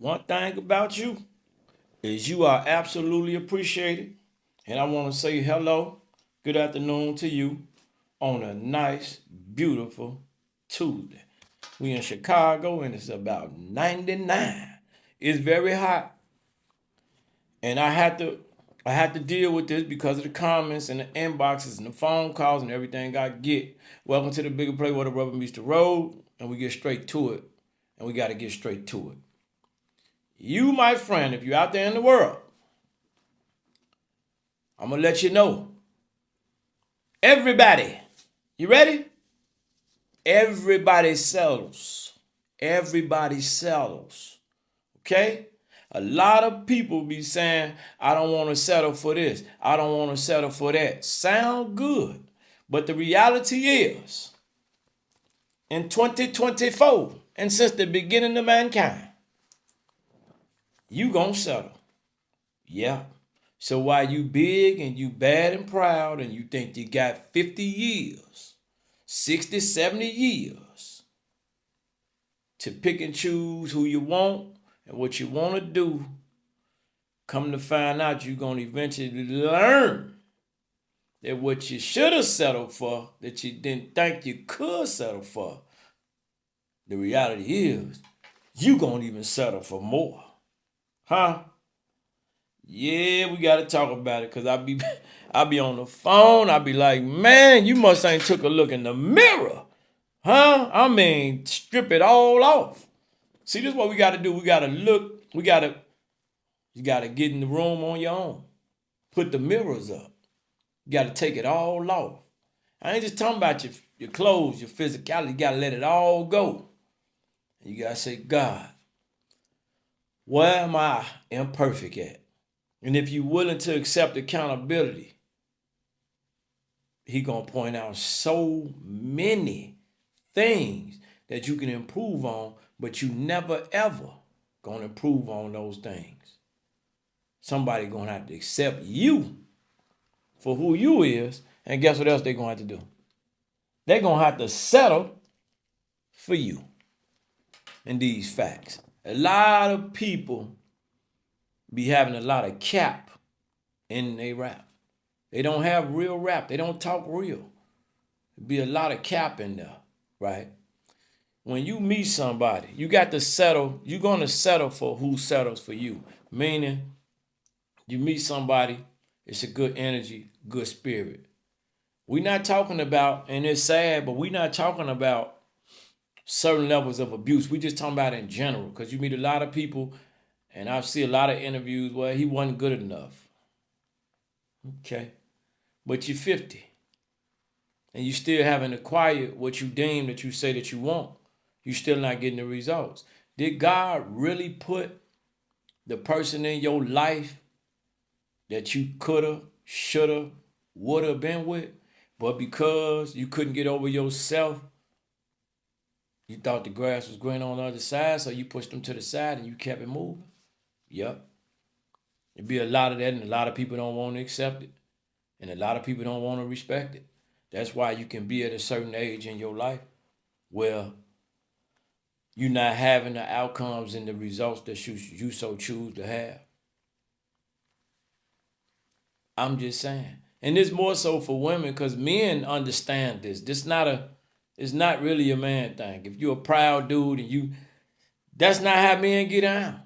one thing about you is you are absolutely appreciated. And I want to say hello, good afternoon to you on a nice, beautiful Tuesday. We in Chicago and it's about 99. It's very hot. And I had to deal with this because of the comments and the inboxes and the phone calls and everything I get. Welcome to the bigger play where the rubber meets the road, and we get straight to it. And we got to get straight to it. You, my friend, if you're out there in the world, I'm gonna let you know. Everybody, you ready? Everybody settles. Everybody settles. Okay? A lot of people be saying, I don't want to settle for this. I don't want to settle for that. Sound good. But the reality is, in 2024, and since the beginning of mankind, you gonna settle. Yeah. So while you big and you bad and proud and you think you got 50 years, 60, 70 years to pick and choose who you want and what you want to do, come to find out you're going to eventually learn that what you should have settled for, that you didn't think you could settle for, the reality is you going to even settle for more. Huh? Yeah, we got to talk about it because I be on the phone. I be like, man, you must ain't took a look in the mirror. Huh? I mean, strip it all off. See, this is what we got to do. We got to look. You got to get in the room on your own. Put the mirrors up. You got to take it all off. I ain't just talking about your clothes, your physicality. You got to let it all go. And you got to say, God, where am I imperfect at? And if you're willing to accept accountability, he going to point out so many things that you can improve on, but you never ever going to improve on those things. Somebody going to have to accept you for who you is, and guess what else they're going to have to do? They're going to have to settle for you. And these facts. A lot of people be having a lot of cap in their rap. They don't have real rap. They don't talk real. Be a lot of cap in there, right? When you meet somebody, you got to settle. You're going to settle for who settles for you. Meaning, you meet somebody, it's a good energy, good spirit. We're not talking about, and it's sad, but we're not talking about certain levels of abuse. We just talking about in general, because you meet a lot of people, and I see a lot of interviews where he wasn't good enough. Okay. But you're 50, and you still haven't acquired what you deem that you say that you want. You're still not getting the results. Did God really put the person in your life that you coulda, shoulda, woulda been with, but because you couldn't get over yourself, you thought the grass was green on the other side, so you pushed them to the side and you kept it moving? Yep. There'd be a lot of that, and a lot of people don't want to accept it. And a lot of people don't want to respect it. That's why you can be at a certain age in your life where you're not having the outcomes and the results that you so choose to have. I'm just saying. And it's more so for women because men understand this. It's not really a man thing. If you're a proud dude and that's not how men get down.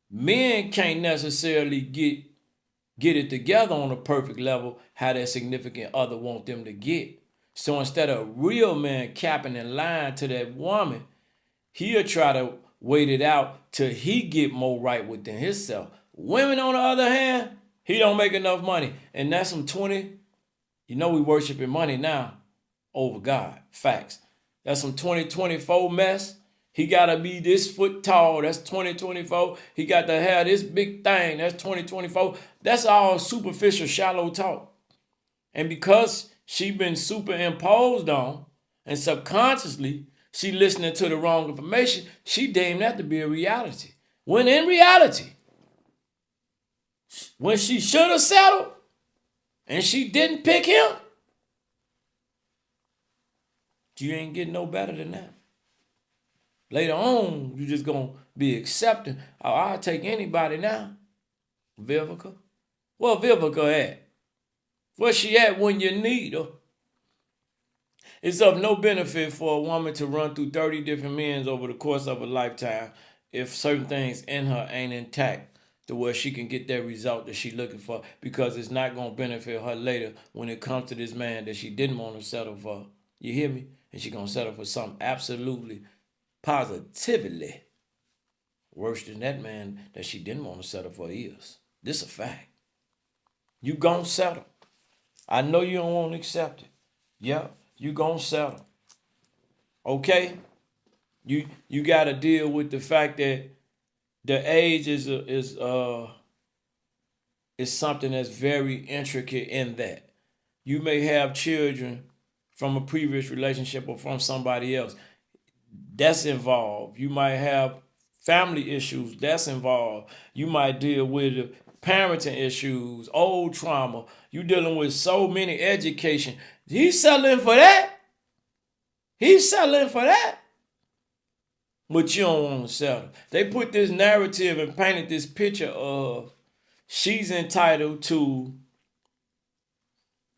Men can't necessarily get it together on a perfect level how their significant other want them to get. So instead of a real man capping and lying to that woman, he'll try to wait it out till he get more right within himself. Women, on the other hand, he don't make enough money. And that's some 20, we worshiping money now over God. Facts. That's some 2024 mess. He got to be this foot tall. That's 2024. He got to have this big thing. That's 2024. That's all superficial, shallow talk. And because she been superimposed on and subconsciously she listening to the wrong information, she deemed that to be a reality. When in reality, when she should have settled and she didn't pick him, you ain't getting no better than that. Later on, you just gonna be accepting. Oh, I'll take anybody now. Vivica. Where Vivica at? Where she at when you need her? It's of no benefit for a woman to run through 30 different men over the course of a lifetime if certain things in her ain't intact to where she can get that result that she's looking for, because it's not going to benefit her later when it comes to this man that she didn't want to settle for. You hear me? And she going to settle for something absolutely, positively worse than that man that she didn't want to settle for is. This a fact. You going to settle. I know you don't want to accept it. Yeah, you going to settle. Okay? You got to deal with the fact that the age is something that's very intricate in that. You may have children from a previous relationship or from somebody else. That's involved. You might have family issues. That's involved. You might deal with parenting issues, old trauma. You dealing with so many education. He's settling for that. He's settling for that. But you don't want to settle. They put this narrative and painted this picture of she's entitled to.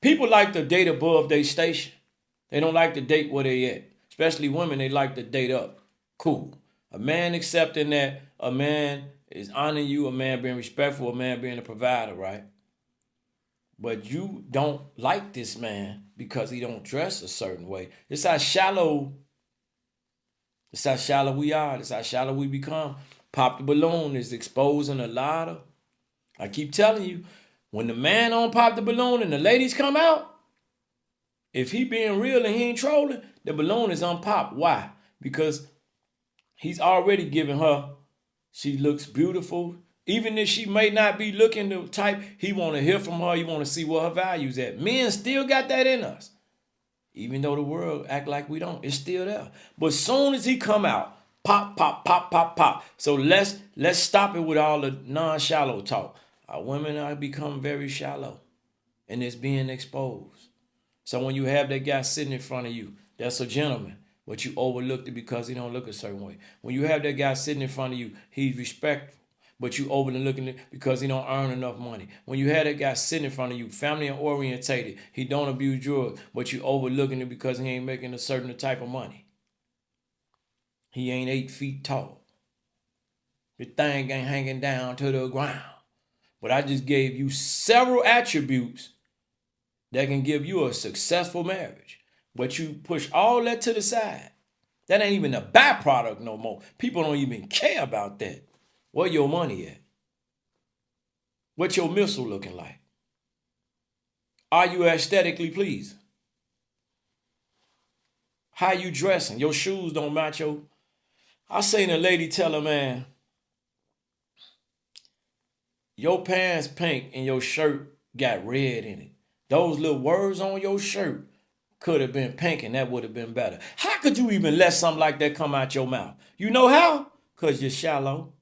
People like to date above their station. They don't like to date where they at. Especially women, they like to date up. Cool. A man accepting that a man is honoring you, a man being respectful, a man being a provider, right? But you don't like this man because he don't dress a certain way. It's how shallow we are. It's how shallow we become. Pop the Balloon is exposing a lot of. I keep telling you, when the man on Pop the Balloon and the ladies come out, if he being real and he ain't trolling, the balloon is unpopped. Why? Because he's already giving her, she looks beautiful. Even if she may not be looking the type, he want to hear from her. He want to see what her value's at. Men still got that in us. Even though the world act like we don't, it's still there. But soon as he come out, pop, pop, pop, pop, pop. So let's stop it with all the non-shallow talk. Our women are become very shallow, and it's being exposed. So when you have that guy sitting in front of you, that's a gentleman, but you overlooked it because he don't look a certain way. When you have that guy sitting in front of you, he's respectful, but you overlooking it because he don't earn enough money. When you have that guy sitting in front of you, family orientated, he don't abuse drugs, but you overlooking it because he ain't making a certain type of money. He ain't 8 feet tall. The thing ain't hanging down to the ground. But I just gave you several attributes that can give you a successful marriage. But you push all that to the side. That ain't even a byproduct no more. People don't even care about that. Where your money at? What's your missile looking like? Are you aesthetically pleasing? How you dressing? Your shoes don't match your. I seen a lady tell a man, your pants pink and your shirt got red in it. Those little words on your shirt could have been pink and that would have been better. How could you even let something like that come out your mouth? You know how? Because you're shallow.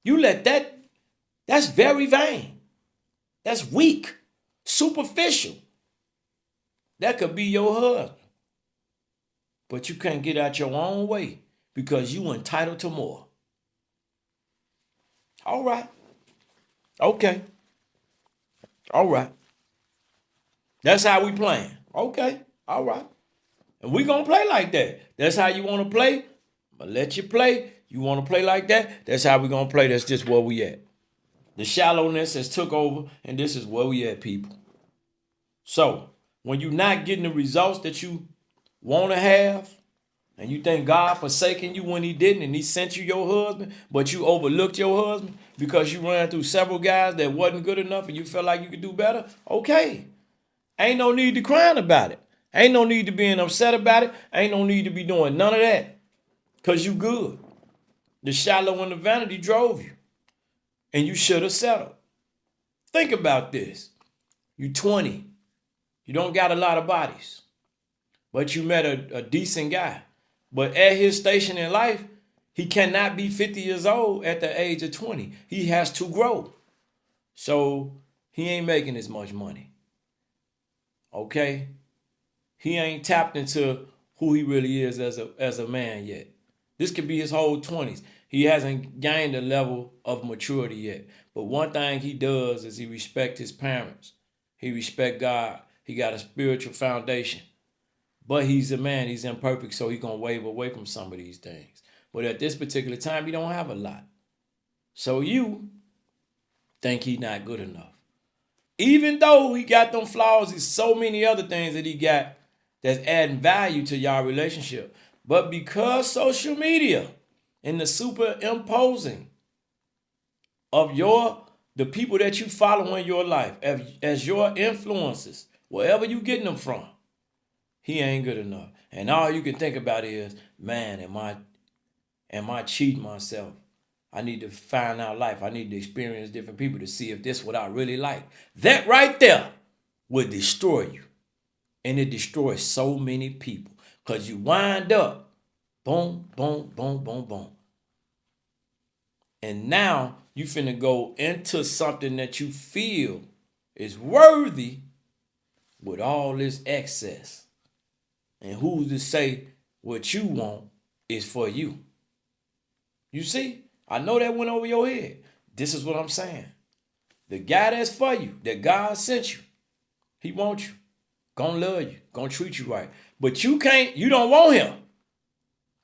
You let that's very vain. That's weak, superficial. That could be your husband. But you can't get out your own way because you entitled to more. All right. Okay. All right. That's how we playing. Okay. All right. And we going to play like that. That's how you want to play? I'm going to let you play. You want to play like that? That's how we going to play. That's just where we at. The shallowness has took over, and this is where we at, people. So, when you're not getting the results that you want to have, and you think God forsaken you when he didn't, and he sent you your husband, but you overlooked your husband because you ran through several guys that wasn't good enough and you felt like you could do better, okay. Ain't no need to crying about it. Ain't no need to being upset about it. Ain't no need to be doing none of that because you good. The shallow and the vanity drove you, and you should have settled. Think about this. You 20. You don't got a lot of bodies, but you met a decent guy. But at his station in life, he cannot be 50 years old at the age of 20. He has to grow. So he ain't making as much money. Okay? He ain't tapped into who he really is as a man yet. This could be his whole 20s. He hasn't gained a level of maturity yet. But one thing he does is he respects his parents. He respects God. He got a spiritual foundation. But he's a man. He's imperfect, so he's going to wave away from some of these things. But at this particular time, he don't have a lot. So you think he's not good enough. Even though he got them flaws, there's so many other things that he got that's adding value to y'all relationship. But because social media and the superimposing of the people that you follow in your life as your influences, wherever you getting them from, he ain't good enough. And all you can think about is, man, am I cheating myself? I need to find out life. I need to experience different people to see if this is what I really like. That right there would destroy you. And it destroys so many people. Because you wind up, boom, boom, boom, boom, boom. And now you finna go into something that you feel is worthy with all this excess. And who's to say what you want is for you? You see? I know that went over your head. This is what I'm saying. The guy that's for you, that God sent you, he wants you. Gonna love you. Gonna treat you right. But you don't want him.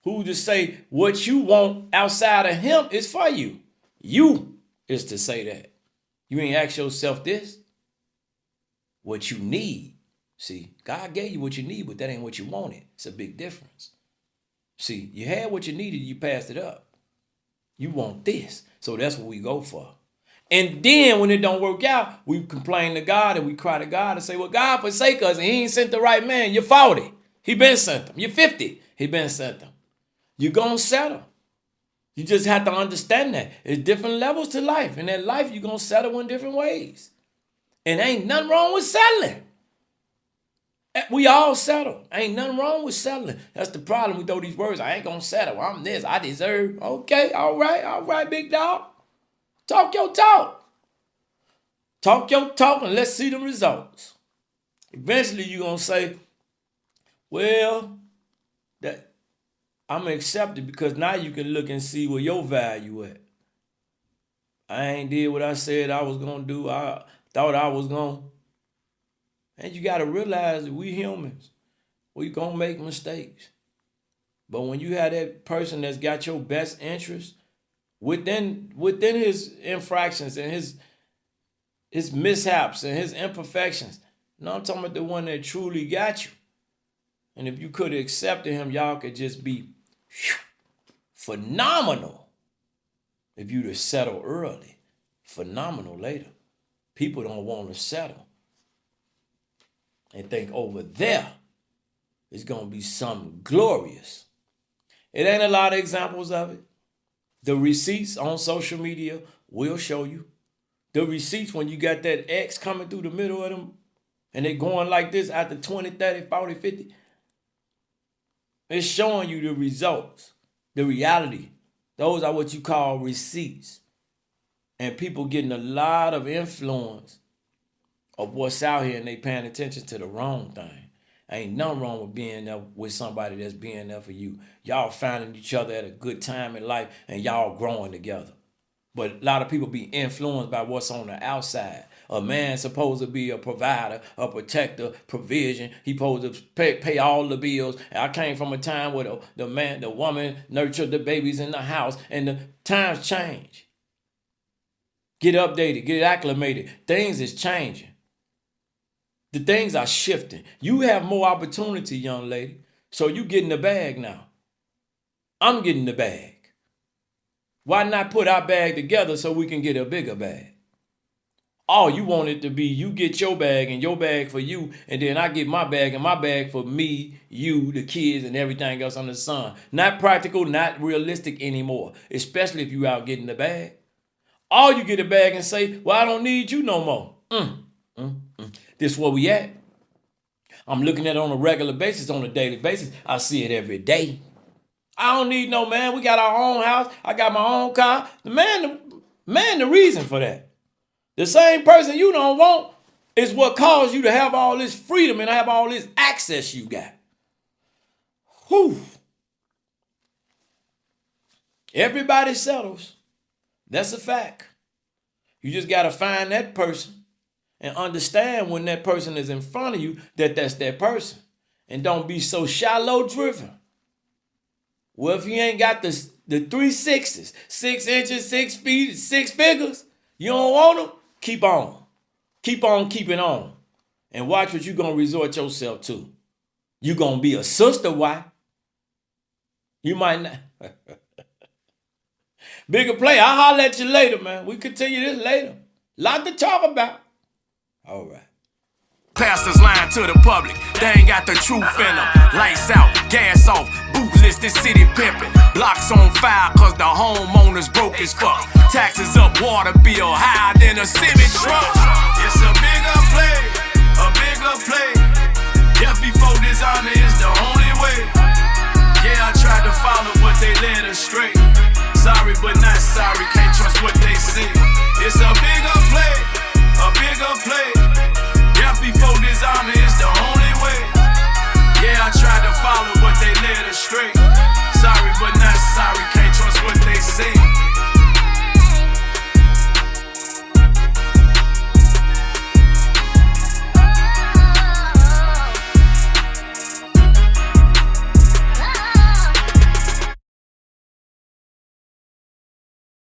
Who to say what you want outside of him is for you? You is to say that. You ain't ask yourself this. What you need. See, God gave you what you need, but that ain't what you wanted. It's a big difference. See, you had what you needed, you passed it up. You want this. So that's what we go for. And then when it don't work out, we complain to God and we cry to God and say, well, God forsake us and he ain't sent the right man. You're 40. He been sent them. You're 50. He been sent them. You're going to settle. You just have to understand that. There's different levels to life. And in life, you're going to settle in different ways. And ain't nothing wrong with settling. We all settle. Ain't nothing wrong with settling. That's the problem. We throw these words. I ain't going to settle. I'm this. I deserve. Okay. All right, big dog. Talk your talk. Talk your talk and let's see the results. Eventually you're going to say, well, that I'm accepted because now you can look and see where your value at. I ain't did what I said I was going to do. I thought I was going to. And you got to realize that we humans, we going to make mistakes. But when you have that person that's got your best interest within his infractions and his mishaps and his imperfections, no, I'm talking about the one that truly got you. And if you could have accepted him, y'all could just be phenomenal. If you'd have settled early, phenomenal later. People don't want to settle and think over there is going to be something glorious. It ain't a lot of examples of it. The receipts on social media will show you. The receipts when you got that X coming through the middle of them and they going like this after 20, 30, 40, 50. It's showing you the results, the reality. Those are what you call receipts. And people getting a lot of influence of what's out here and they paying attention to the wrong thing. Ain't nothing wrong with being there with somebody that's being there for you. Y'all finding each other at a good time in life and y'all growing together. But a lot of people be influenced by what's on the outside. A man's supposed to be a provider, a protector, provision. He supposed to pay all the bills. And I came from a time where the woman nurtured the babies in the house and the times change. Get updated, get acclimated. Things is changing. The things are shifting. You have more opportunity, young lady. So you getting the bag now. I'm getting the bag. Why not put our bag together so we can get a bigger bag? All you want it to be, you get your bag and your bag for you, and then I get my bag and my bag for me, you, the kids, and everything else under the sun. Not practical, not realistic anymore, especially if you out getting the bag. All you get a bag and say, well, I don't need you no more. This is where we at. I'm looking at it on a regular basis, on a daily basis. I see it every day. I don't need no man. We got our own house. I got my own car. The reason for that. The same person you don't want is what caused you to have all this freedom and have all this access you got. Whew. Everybody settles. That's a fact. You just got to find that person and understand when that person is in front of you that that's that person. And don't be so shallow driven. Well, if you ain't got the 360s, 6 inches, 6 feet, 6 figures, you don't want them, keep on. Keep on keeping on. And watch what you're going to resort yourself to. You're going to be a sister wife. You might not. Bigger play. I'll holler at you later, man. We continue this later. Lot to talk about. All right. Pastors lying to the public, they ain't got the truth in them. Lights out, gas off, bootless, this city pimping. Blocks on fire cause the homeowners broke as fuck. Taxes up, water bill higher than a Civic truck. It's a bigger play, a bigger play. Death before dishonor is the only way. Yeah, I tried to follow but they led astray. Sorry but not sorry, can't trust what they